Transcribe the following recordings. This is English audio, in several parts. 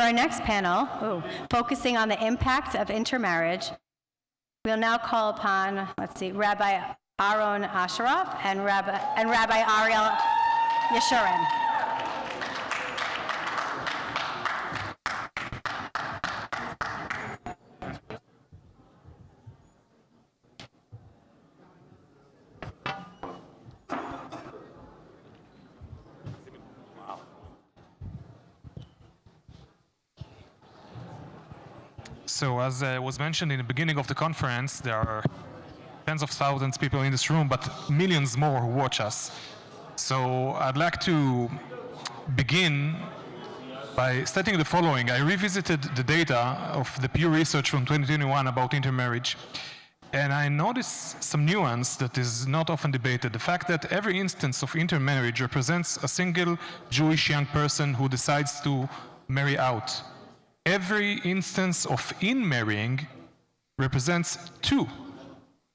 For our next panel, focusing on the impact of intermarriage, we'll now call upon, Rabbi Aharon Assaraf and Rabbi Ariel Yeshurun. So as was mentioned in the beginning of the conference, there are tens of thousands of people in this room, but millions more who watch us. So I'd like to begin by stating the following. I revisited the data of the Pew Research from 2021 about intermarriage, and I noticed some nuance that is not often debated. The fact that every instance of intermarriage represents a single Jewish young person who decides to marry out. Every instance of in-marrying represents two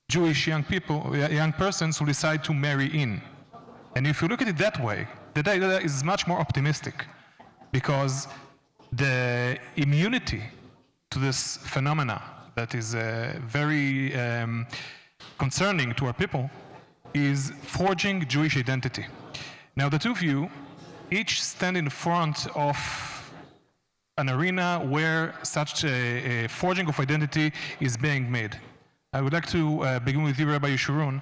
Jewish young persons who decide to marry in. And if you look at it that way, the data is much more optimistic because the immunity to this phenomena that is very concerning to our people is forging Jewish identity. Now, the two of you each stand in front of an arena where such a forging of identity is being made. I would like to begin with you, Rabbi Yeshurun.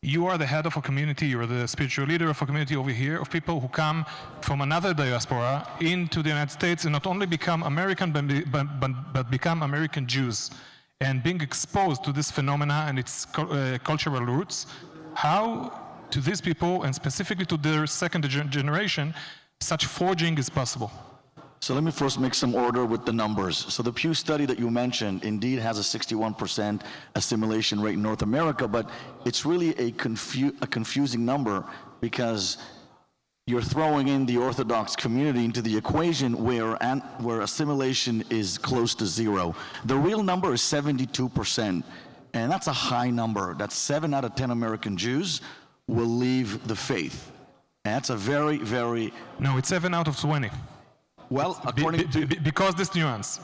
You are the head of a community, you are the spiritual leader of a community over here of people who come from another diaspora into the United States and not only become American, but become American Jews. And being exposed to this phenomena and its cultural roots, how to these people, and specifically to their second generation, such forging is possible? So let me first make some order with the numbers. So the Pew study that you mentioned indeed has a 61% assimilation rate in North America, but it's really a confusing number because you're throwing in the Orthodox community into the equation where assimilation is close to zero. The real number is 72%, and that's a high number. That's 7 out of 10 American Jews will leave the faith. And that's a very, very... No, it's 7 out of 20. Well, according to... Because this nuance.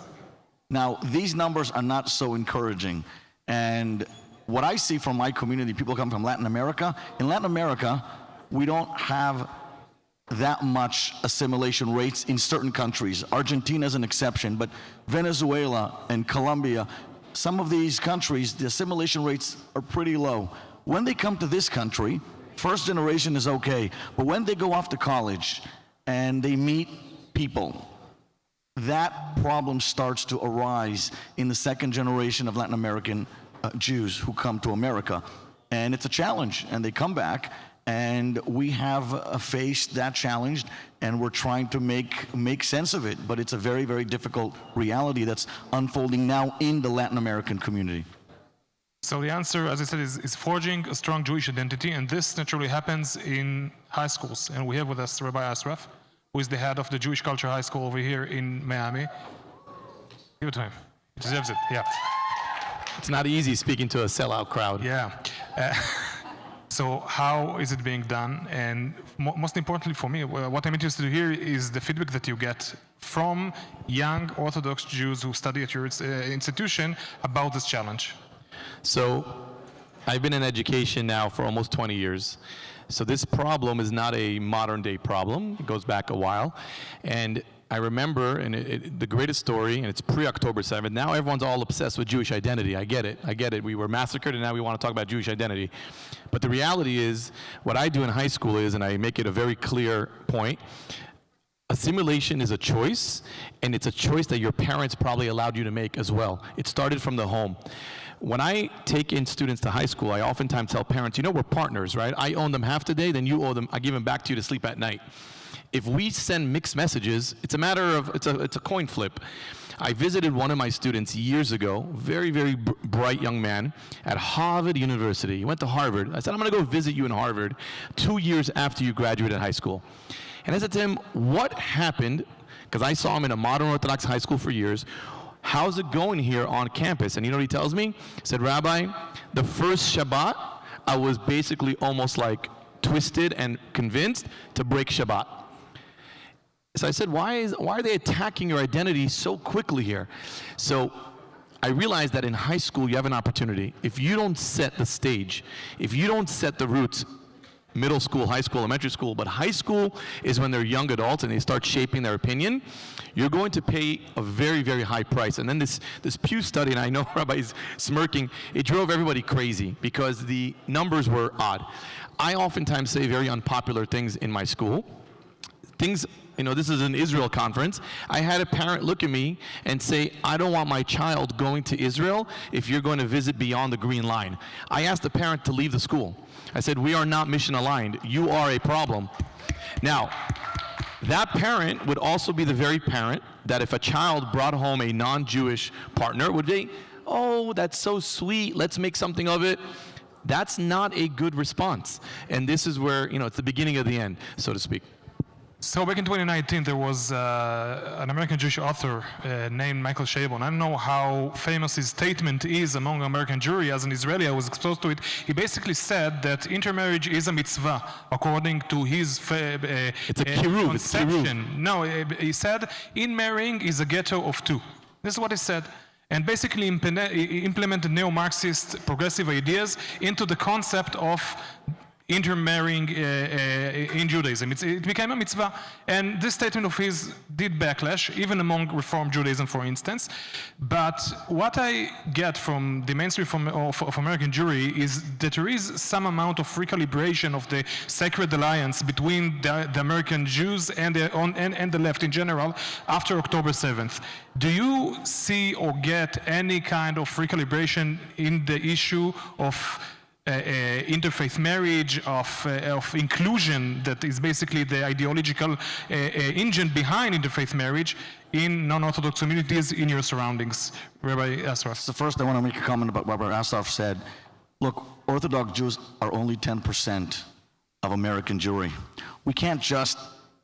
Now, these numbers are not so encouraging. And what I see from my community, people come from Latin America. In Latin America, we don't have that much assimilation rates in certain countries. Argentina is an exception, but Venezuela and Colombia, some of these countries, the assimilation rates are pretty low. When they come to this country, first generation is okay. But when they go off to college and they meet people, that problem starts to arise in the second generation of Latin American Jews who come to America. And it's a challenge, and they come back, and we have faced that challenge, and we're trying to make sense of it. But it's a very, very difficult reality that's unfolding now in the Latin American community. So the answer, as I said, is forging a strong Jewish identity, and this naturally happens in high schools. And we have with us Rabbi Assaraf, who is the head of the Jewish Culture High School over here in Miami. Give it to him. He deserves it, yeah. It's not easy speaking to a sellout crowd. Yeah. So how is it being done? And most importantly for me, what I'm interested to hear is the feedback that you get from young Orthodox Jews who study at your institution about this challenge. So I've been in education now for almost 20 years. So this problem is not a modern day problem. It goes back a while. And I remember the greatest story, and it's pre-October 7th. Now everyone's all obsessed with Jewish identity. I get it. We were massacred, and now we want to talk about Jewish identity. But the reality is, what I do in high school is, and I make it a very clear point, assimilation is a choice, and it's a choice that your parents probably allowed you to make as well. It started from the home. When I take in students to high school, I oftentimes tell parents, you know, we're partners, right? I own them half the day, then you owe them, I give them back to you to sleep at night. If we send mixed messages, it's a matter of, it's a coin flip. I visited one of my students years ago, very, very bright young man at Harvard University. He went to Harvard. I said, I'm gonna go visit you in Harvard 2 years after you graduated high school. And I said to him, what happened? Because I saw him in a modern Orthodox high school for years. How's it going here on campus? And you know what he tells me? He said, Rabbi, the first Shabbat, I was basically almost like twisted and convinced to break Shabbat. So I said, why are they attacking your identity so quickly here? So I realized that in high school you have an opportunity. If you don't set the stage, if you don't set the roots, middle school, high school, elementary school, but high school is when they're young adults and they start shaping their opinion, you're going to pay a very, very high price. And then this Pew study, and I know Rabbi's smirking, it drove everybody crazy because the numbers were odd. I oftentimes say very unpopular things in my school. Things, this is an Israel conference. I had a parent look at me and say, I don't want my child going to Israel if you're going to visit beyond the green line. I asked the parent to leave the school. I said, we are not mission aligned. You are a problem. Now, that parent would also be the very parent that if a child brought home a non-Jewish partner, would be, oh, that's so sweet, let's make something of it. That's not a good response. And this is where, it's the beginning of the end, so to speak. So back in 2019, there was an American Jewish author named Michael Chabon. I don't know how famous his statement is among American Jewry. As an Israeli, I was exposed to it. He basically said that intermarriage is a mitzvah, according to his it's a kiruv, conception. No, he said, in marrying is a ghetto of two. This is what he said. And basically implemented neo-Marxist progressive ideas into the concept of intermarrying in Judaism. It became a mitzvah, and this statement of his did backlash, even among Reform Judaism, for instance. But what I get from the mainstream of American Jewry is that there is some amount of recalibration of the sacred alliance between the American Jews and the left in general after October 7th. Do you see or get any kind of recalibration in the issue of interfaith marriage, of inclusion, that is basically the ideological engine behind interfaith marriage in non-Orthodox communities in your surroundings? Rabbi Assaraf. So first I want to make a comment about what Rabbi Assaraf said. Look, Orthodox Jews are only 10% of American Jewry. We can't just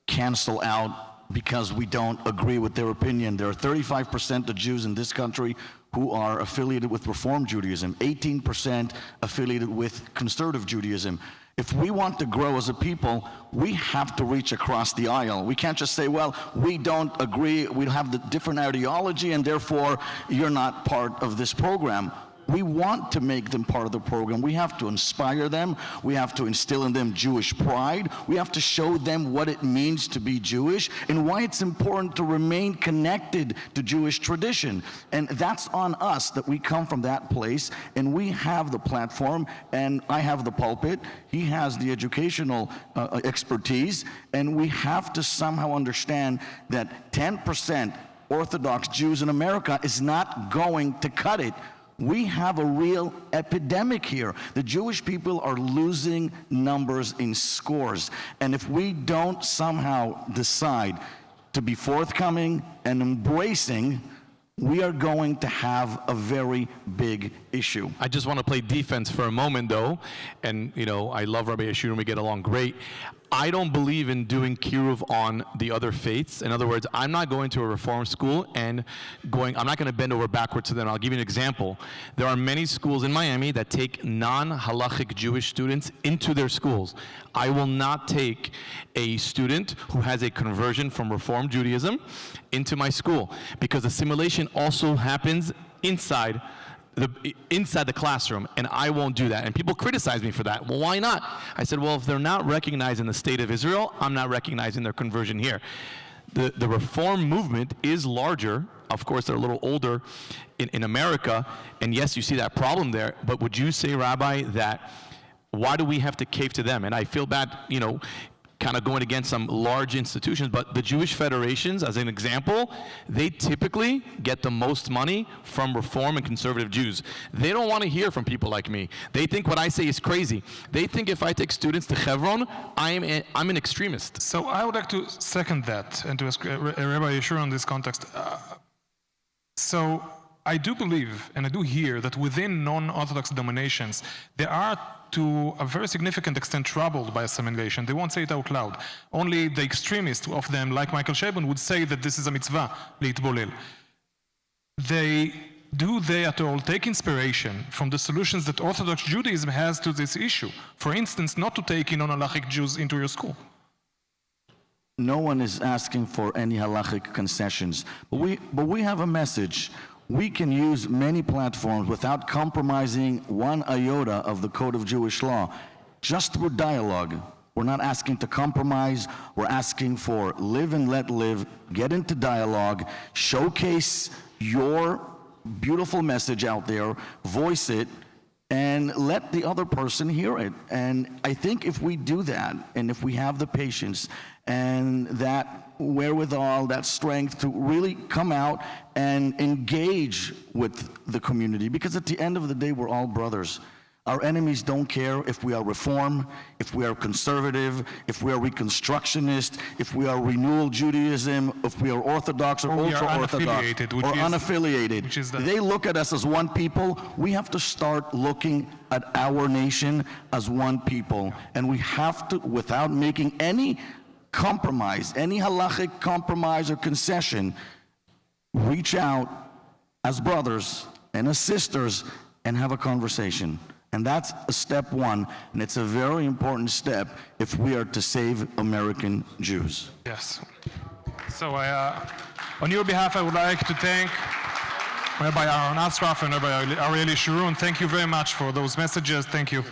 cancel out because we don't agree with their opinion. There are 35% of Jews in this country who are affiliated with Reform Judaism, 18% affiliated with Conservative Judaism. If we want to grow as a people, we have to reach across the aisle. We can't just say, well, we don't agree, we have the different ideology, and therefore you're not part of this program. We want to make them part of the program. We have to inspire them. We have to instill in them Jewish pride. We have to show them what it means to be Jewish and why it's important to remain connected to Jewish tradition. And that's on us, that we come from that place, and we have the platform, and I have the pulpit. He has the educational expertise, and we have to somehow understand that 10% Orthodox Jews in America is not going to cut it. We have a real epidemic here. The Jewish people are losing numbers in scores. And if we don't somehow decide to be forthcoming and embracing, we are going to have a very big issue. I just want to play defense for a moment, though. And, I love Rabbi Yeshurun, we get along great. I don't believe in doing kiruv on the other faiths. In other words, I'm not going to a reform school and I'm not going to bend over backwards to them. I'll give you an example. There are many schools in Miami that take non-halachic Jewish students into their schools. I will not take a student who has a conversion from Reform Judaism into my school, because assimilation also happens inside the classroom, and I won't do that. And people criticize me for that. Well, why not? I said, well, if they're not recognizing the state of Israel, I'm not recognizing their conversion here. The reform movement is larger. Of course, they're a little older in America, and yes, you see that problem there. But would you say, Rabbi, that why do we have to cave to them? And I feel bad, kind of going against some large institutions, but the Jewish federations, as an example, they typically get the most money from Reform and Conservative Jews. They don't want to hear from people like me. They think what I say is crazy. They think if I take students to Hebron, I'm an extremist. So I would like to second that and to ask Rabbi Yeshurun in this context. So I do believe, and I do hear, that within non-Orthodox denominations, there are to a very significant extent troubled by assimilation. They won't say it out loud. Only the extremists of them, like Michael Chabon, would say that this is a mitzvah, להתבולל. Do they at all take inspiration from the solutions that Orthodox Judaism has to this issue? For instance, not to take in non-halachic Jews into your school. no one is asking for any halachic concessions. But we have a message. We can use many platforms without compromising one iota of the Code of Jewish Law, just through dialogue. We're not asking to compromise. We're asking for live and let live, get into dialogue, showcase your beautiful message out there, voice it, and let the other person hear it. And I think if we do that, and if we have the patience and that wherewithal, that strength to really come out and engage with the community, because at the end of the day, we're all brothers. Our enemies don't care if we are Reform, if we are conservative, if we are Reconstructionist, if we are Renewal Judaism, if we are Orthodox or ultra-Orthodox, or unaffiliated. They look at us as one people. We have to start looking at our nation as one people. And we have to, without making any compromise, any halachic compromise or concession, reach out as brothers and as sisters and have a conversation. And that's a step one, and it's a very important step if we are to save American Jews. Yes. So on your behalf, I would like to thank Rabbi Aharon Assaraf and Rabbi Ariel Yeshurun. Thank you very much for those messages. Thank you.